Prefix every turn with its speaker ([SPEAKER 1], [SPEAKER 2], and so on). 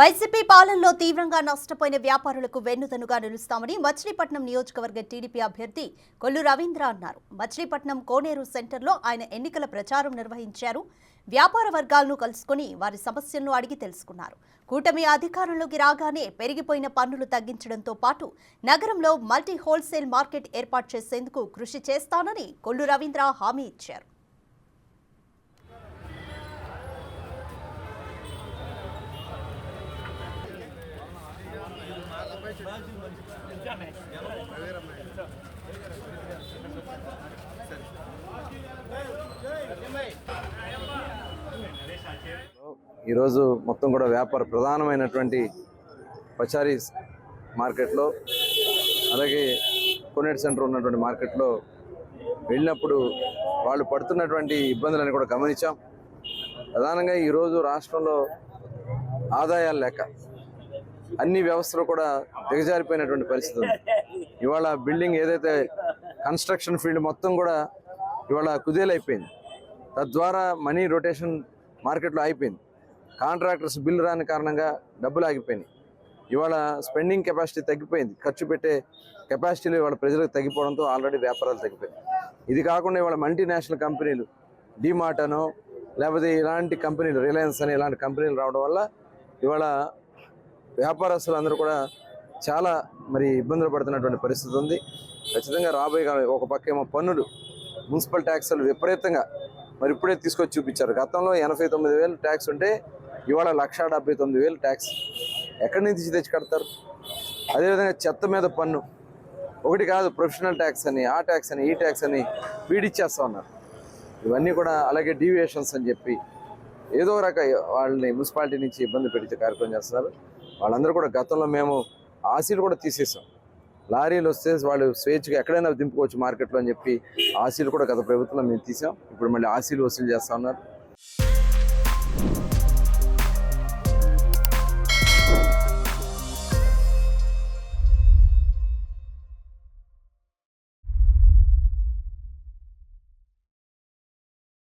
[SPEAKER 1] YCP పాలనలో తీవ్రంగా నష్టపోయిన వ్యాపారులకు వెన్నుదన్నుగా నిలుస్తామని మచిలీపట్నం నియోజకవర్గ టీడీపీ అభ్యర్థి కొల్లు రవీంద్ర అన్నారు. మచిలీపట్నం కోనేరు సెంటర్లో ఆయన ఎన్నికల ప్రచారం నిర్వహించారు. వ్యాపార వర్గాలను కలుసుకుని వారి సమస్యలను అడిగి తెలుసుకున్నారు. కూటమి అధికారంలోకి రాగానే పెరిగిపోయిన పన్నులు తగ్గించడంతో పాటు నగరంలో మల్టీ హోల్సేల్ మార్కెట్ ఏర్పాటు చేసేందుకు కృషి చేస్తానని కొల్లు రవీంద్ర హామీ ఇచ్చారు.
[SPEAKER 2] ఈరోజు మొత్తం కూడా వ్యాపార ప్రధానమైనటువంటి పచారీ మార్కెట్లో అలాగే కోనేరు సెంటర్ ఉన్నటువంటి మార్కెట్లో వెళ్ళినప్పుడు వాళ్ళు పడుతున్నటువంటి ఇబ్బందులను కూడా గమనించాం. ప్రధానంగా ఈరోజు రాష్ట్రంలో ఆదాయాలు లేక అన్ని వ్యవస్థలు కూడా దిగజారిపోయినటువంటి పరిస్థితి ఉంది. ఇవాళ బిల్డింగ్ ఏదైతే కన్స్ట్రక్షన్ ఫీల్డ్ మొత్తం కూడా ఇవాళ కుదేలైపోయింది. తద్వారా మనీ రొటేషన్ మార్కెట్లో అయిపోయింది. కాంట్రాక్టర్స్ బిల్లు రాని కారణంగా డబ్బులు ఆగిపోయినాయి. ఇవాళ స్పెండింగ్ కెపాసిటీ తగ్గిపోయింది. ఖర్చు పెట్టే కెపాసిటీలు ఇవాళ ప్రజలకు తగ్గిపోవడంతో ఆల్రెడీ వ్యాపారాలు తగ్గిపోయింది. ఇది కాకుండా ఇవాళ మల్టీనేషనల్ కంపెనీలు డిమార్ట్ అనో లేకపోతే ఇలాంటి కంపెనీలు రిలయన్స్ అని ఇలాంటి కంపెనీలు రావడం వల్ల ఇవాళ వ్యాపారస్తులు అందరూ కూడా చాలా ఇబ్బందులు పడుతున్నటువంటి పరిస్థితి ఉంది. ఖచ్చితంగా రాబోయే కాలం ఒక పక్క ఏమో పన్నులు మున్సిపల్ ట్యాక్సులు విపరీతంగా ఇప్పుడే తీసుకొచ్చి చూపించారు. గతంలో 89,000 ట్యాక్స్ ఉంటే ఇవాళ 1,79,000 ట్యాక్స్ ఎక్కడి నుంచి తెచ్చి కడతారు? అదేవిధంగా చెత్త మీద పన్ను ఒకటి కాదు, ప్రొఫెషనల్ ట్యాక్స్ అని ఆ ట్యాక్స్ అని ఈ ట్యాక్స్ అని వీడిచ్చేస్తా ఉన్నారు. ఇవన్నీ కూడా అలాగే డీవియేషన్స్ అని చెప్పి ఏదో రక వాళ్ళని మున్సిపాలిటీ నుంచి ఇబ్బంది పెట్టే కార్యక్రమం చేస్తున్నారు. వాళ్ళందరూ కూడా గతంలో మేము ఆశీలు కూడా తీసేసాం. లారీలు వస్తే వాళ్ళు స్వేచ్ఛగా ఎక్కడైనా దింపుకోవచ్చు మార్కెట్లో అని చెప్పి ఆశీలు కూడా గత ప్రభుత్వంలో మేము తీసాం. ఇప్పుడు మళ్ళీ ఆశీలు వసూలు చేస్తా ఉన్నారు.